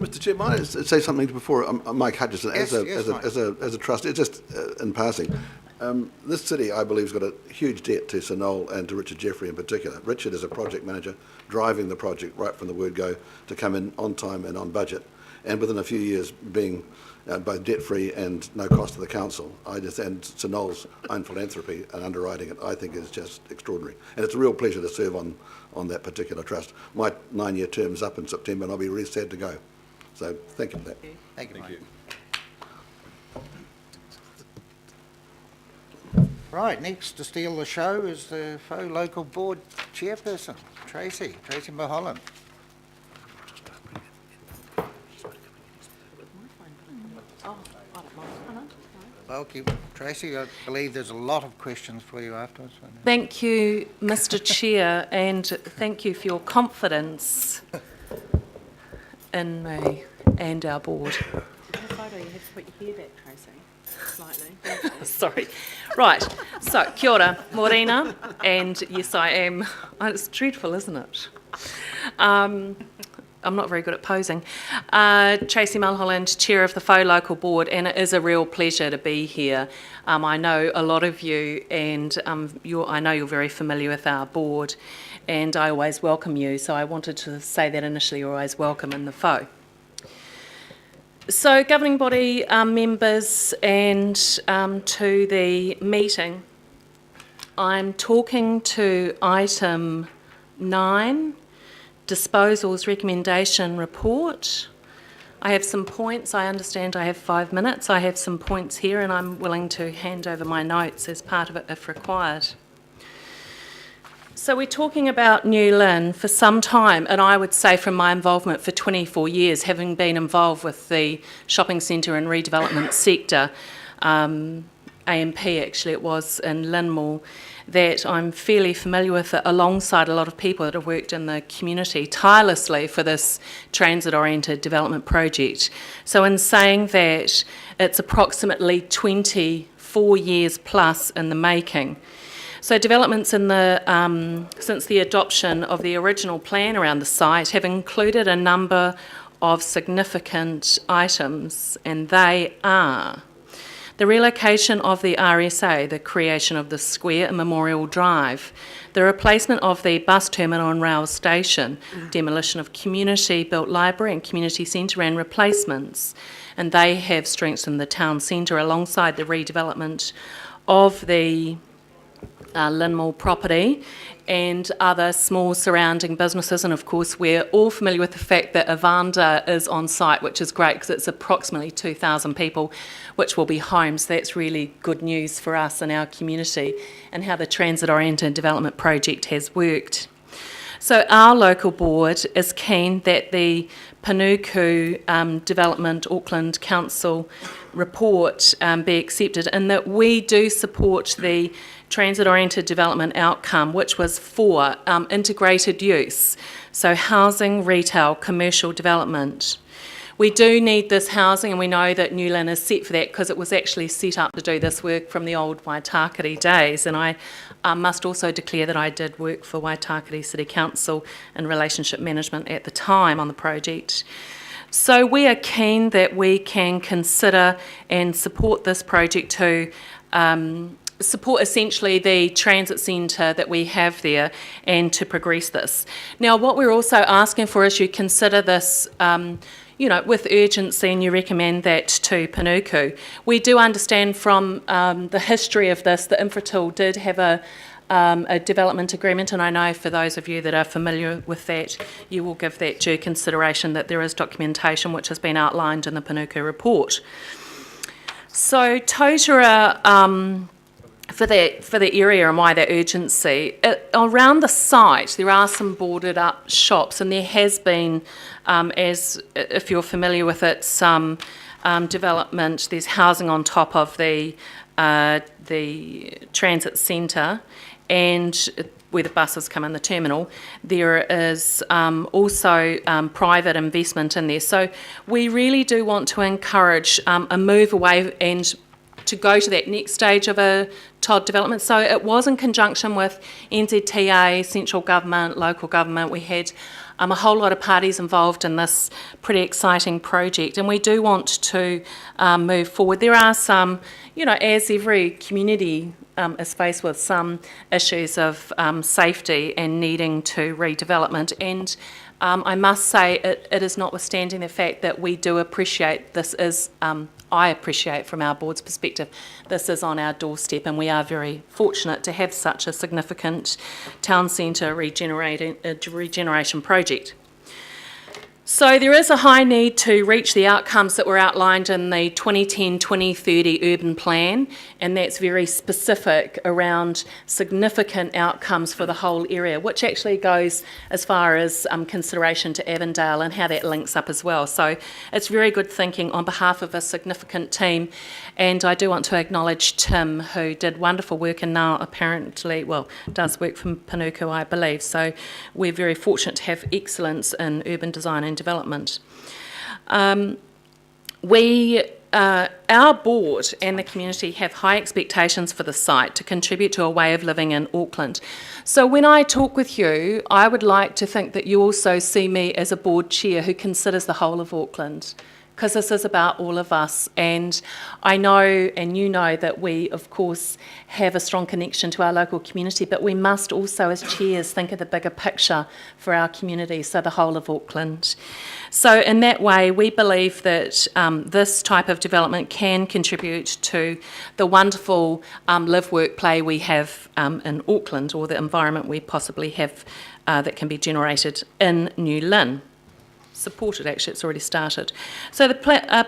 Mr. Chair, might I say something before Mike Hutchison, Yes, as a trustee, just in passing. This city, I believe, has got a huge debt to Sir Noel and to Richard Jeffrey in particular. Richard is a project manager driving the project right from the word go to come in on time and on budget, and within a few years being both debt-free and no cost to the council. And Sir Noel's own philanthropy and underwriting it, I think, is just extraordinary. And it's a real pleasure to serve on that particular trust. My 9-year term is up in September, and I'll be really sad to go. So thank you for that. Thank you, Mike. you. Right, next to steal the show is the Faux Local Board Chairperson, Tracy Mulholland. Welcome, Tracy. I believe there's a lot of questions for you afterwards. Thank you, Mr. Chair, and thank you for your confidence in me and our board. In the photo, you have to put your hair back, Tracy, slightly. Sorry. Right, so kia ora, Morena, and yes, I am. Oh, it's dreadful, isn't it? I'm not very good at posing. Tracy Mulholland, Chair of the Faux Local Board, and it is a real pleasure to be here. I know a lot of you, and I know you're very familiar with our board, and I always welcome you, so I wanted to say that initially, you're always welcome in the Faux. So, governing body members and to the meeting, I'm talking to item 9, Disposals Recommendation Report. I have some points. I understand I have 5 minutes. I have some points here and I'm willing to hand over my notes as part of it if required. So we're talking about New Lynn for some time, and I would say from my involvement for 24 years, having been involved with the shopping centre and redevelopment sector, AMP actually it was in Lynmore, that I'm fairly familiar with it alongside a lot of people that have worked in the community tirelessly for this transit-oriented development project. So in saying that, it's approximately 24 years plus in the making. So developments in the since the adoption of the original plan around the site have included a number of significant items, and they are the relocation of the RSA, the creation of the square and Memorial Drive, the replacement of the bus terminal and rail station, demolition of community-built library and community centre and replacements, and they have strengthened the town centre alongside the redevelopment of the Lynmore property and other small surrounding businesses. And of course we're all familiar with the fact that Evander is on site, which is great because it's approximately 2,000 people which will be homes. That's really good news for us and our community and how the transit oriented development project has worked. So our local board is keen that the Panuku Development Auckland Council report be accepted, and that we do support the transit-oriented development outcome, which was for integrated use, so housing, retail, commercial development. We do need this housing, and we know that New Lynn is set for that because it was actually set up to do this work from the old Waitakere days, and I must also declare that I did work for Waitakere City Council in relationship management at the time on the project. So we are keen that we can consider and support this project to support essentially the transit centre that we have there and to progress this. Now what we're also asking for is you consider this with urgency, and you recommend that to Panuku. We do understand from the history of this that Infratil did have a development agreement, and I know for those of you that are familiar with that, you will give that due consideration, that there is documentation which has been outlined in the Panuku report. So Totara, for the area and why that urgency, around the site there are some boarded up shops, and there has been, as if you're familiar with it, some development. There's housing on top of the transit centre, and where the buses come in the terminal, there is also private investment in there. So we really do want to encourage a move away and to go to that next stage of a TOD development. So it was in conjunction with NZTA, central government, local government. We had a whole lot of parties involved in this pretty exciting project, and we do want to move forward. There are some, as every community is faced with some issues of safety and needing to redevelopment, and I must say it is notwithstanding the fact that we do appreciate this is, I appreciate from our board's perspective, this is on our doorstep, and we are very fortunate to have such a significant town centre regeneration project. So there is a high need to reach the outcomes that were outlined in the 2010-2030 urban plan, and that's very specific around significant outcomes for the whole area, which actually goes as far as consideration to Avondale and how that links up as well. So it's very good thinking on behalf of a significant team, and I do want to acknowledge Tim, who did wonderful work and now apparently, does work from Panuku, I believe. So we're very fortunate to have excellence in urban design and development. Our board and the community have high expectations for the site to contribute to a way of living in Auckland. So when I talk with you, I would like to think that you also see me as a board chair who considers the whole of Auckland, because this is about all of us. And I know, and you know, that we, of course, have a strong connection to our local community, but we must also, as chairs, think of the bigger picture for our community, so the whole of Auckland. So in that way, we believe that this type of development can contribute to the wonderful live, work, play we have in Auckland, or the environment we possibly have that can be generated in New Lynn. Supported, actually, it's already started. So the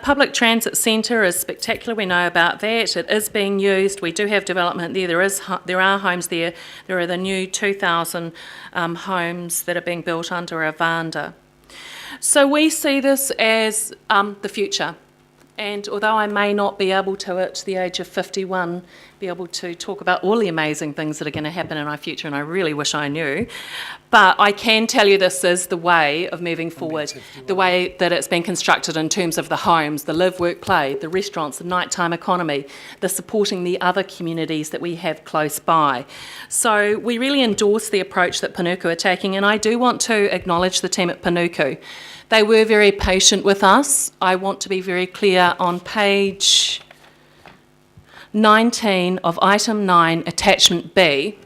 public transit centre is spectacular. We know about that. It is being used. We do have development there. There are homes there. There are the new 2,000 homes that are being built under Avanda. So we see this as the future. And although I may not be able to, at the age of 51, be able to talk about all the amazing things that are going to happen in our future, and I really wish I knew, but I can tell you this is the way of moving forward, the way that it's been constructed in terms of the homes, the live, work, play, the restaurants, the nighttime economy, the supporting the other communities that we have close by. So we really endorse the approach that Panuku are taking, and I do want to acknowledge the team at Panuku. They were very patient with us. I want to be very clear on page 19 of item 9, attachment B.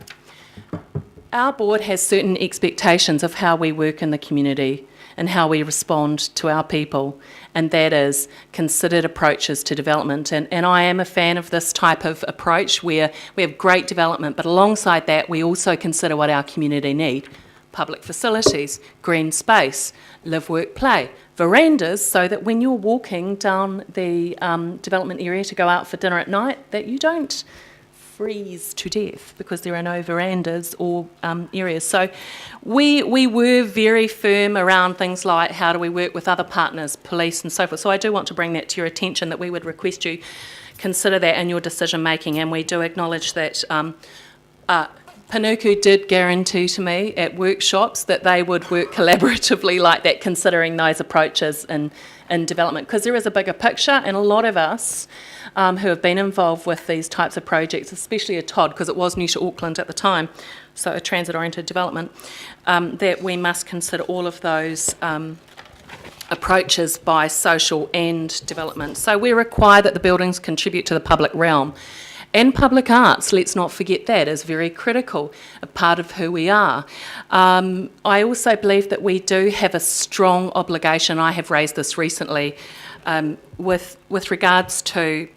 Our board has certain expectations of how we work in the community and how we respond to our people, and that is considered approaches to development. And I am a fan of this type of approach where we have great development, but alongside that we also consider what our community need. Public facilities, green space, live, work, play, verandas, so that when you're walking down the development area to go out for dinner at night, that you don't freeze to death because there are no verandas or areas. So we were very firm around things like how do we work with other partners, police and so forth. So I do want to bring that to your attention, that we would request you consider that in your decision making, and we do acknowledge that Panuku did guarantee to me at workshops that they would work collaboratively like that, considering those approaches in development, because there is a bigger picture, and a lot of us who have been involved with these types of projects, especially a TOD, because it was new to Auckland at the time, so a transit-oriented development, that we must consider all of those approaches by social and development. So we require that the buildings contribute to the public realm. And public arts, let's not forget that, is very critical, a part of who we are. I also believe that we do have a strong obligation, I have raised this recently, with regards to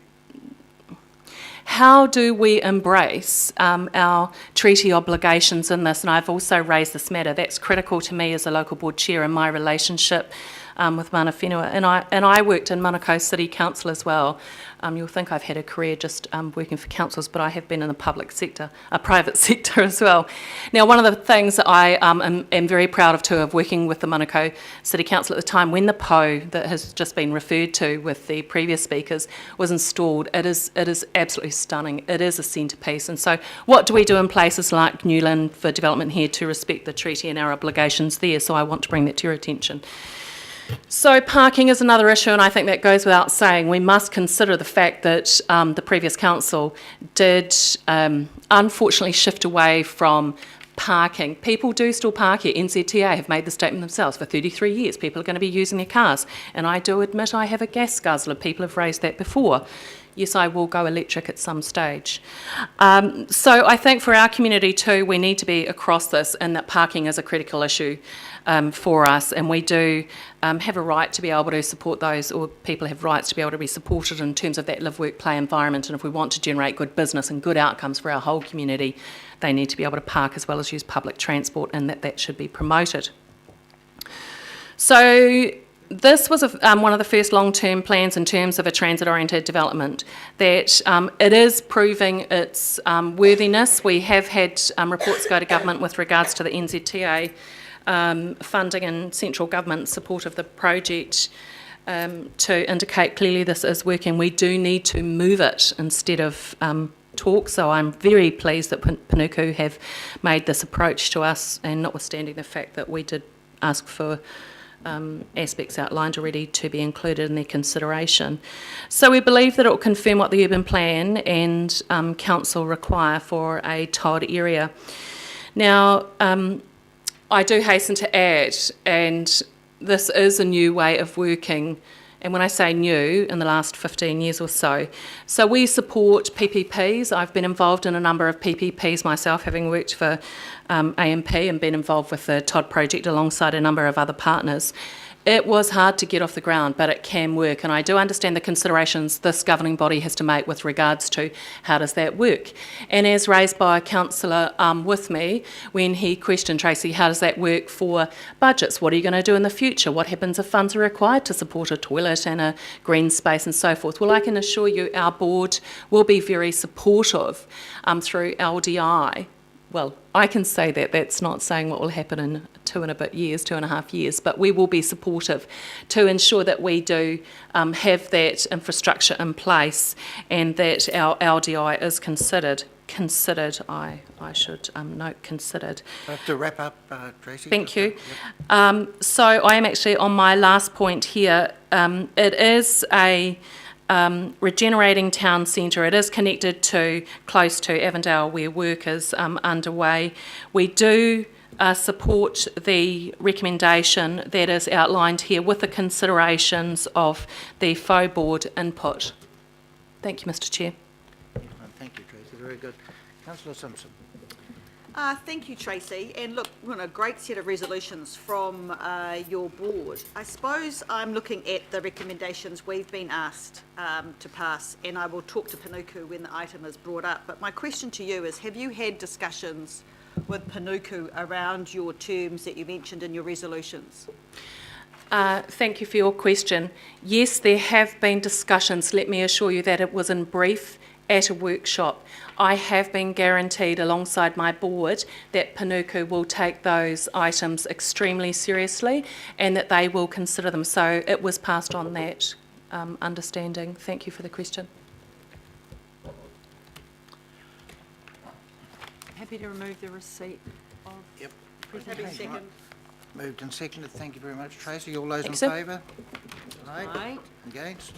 how do we embrace our treaty obligations in this, and I've also raised this matter. That's critical to me as a local board chair in my relationship with Mana Whenua, and I worked in Manukau City Council as well. You'll think I've had a career just working for councils, but I have been in the public sector, private sector as well. Now, one of the things that I am very proud of too, of working with the Manukau City Council at the time, when the PO that has just been referred to with the previous speakers was installed, it is absolutely stunning. It is a centrepiece. And so what do we do in places like New Lynn for development here to respect the treaty and our obligations there? So I want to bring that to your attention. So parking is another issue, and I think that goes without saying. We must consider the fact that the previous council did unfortunately shift away from parking. People do still park here. NZTA have made the statement themselves. For 33 years, people are going to be using their cars. And I do admit I have a gas guzzler. People have raised that before. Yes, I will go electric at some stage. So I think for our community too, we need to be across this, and that parking is a critical issue for us, and we do have a right to be able to support those, or people have rights to be able to be supported in terms of that live, work, play environment. And if we want to generate good business and good outcomes for our whole community, they need to be able to park as well as use public transport, and that should be promoted. So this was one of the first long-term plans in terms of a transit-oriented development, that it is proving its worthiness. We have had reports go to government with regards to the NZTA funding and central government support of the project to indicate clearly this is working. We do need to move it instead of talk, so I'm very pleased that Panuku have made this approach to us, and notwithstanding the fact that we did ask for aspects outlined already to be included in their consideration. So we believe that it will confirm what the urban plan and council require for a tiled area. Now, I do hasten to add, and this is a new way of working, and when I say new, in the last 15 years or so. So we support PPPs. I've been involved in a number of PPPs myself, having worked for AMP and been involved with the Todd project alongside a number of other partners. It was hard to get off the ground, but it can work, and I do understand the considerations this governing body has to make with regards to how does that work. And as raised by a councillor with me, when he questioned Tracy, how does that work for budgets? What are you going to do in the future? What happens if funds are required to support a toilet and a green space and so forth? Well, I can assure you our board will be very supportive through LDI. Well, I can say that. That's not saying what will happen in 2.5 years, but we will be supportive to ensure that we do have that infrastructure in place, and that our LDI is considered. I should note considered. I have to wrap up, Tracy. Thank you. Yep. So I am actually on my last point here. It is a regenerating town centre. It is connected to, close to Avondale, where work is underway. We do support the recommendation that is outlined here with the considerations of the faux board input. Thank you, Mr Chair. Thank you, Tracy. Very good. Councillor Simpson. Thank you, Tracy. And look, we're on a great set of resolutions from your board. I suppose I'm looking at the recommendations we've been asked to pass, and I will talk to Panuku when the item is brought up. But my question to you is, have you had discussions with Panuku around your terms that you mentioned in your resolutions? Thank you for your question. Yes, there have been discussions. Let me assure you that it was in brief at a workshop. I have been guaranteed alongside my board that Panuku will take those items extremely seriously and that they will consider them. So it was passed on that understanding. Thank you for the question. Happy to remove the receipt of presentation. Right. Moved and seconded. Thank you very much, Tracy. All those in Thanks, sir. favour? Aye. Aye. Against?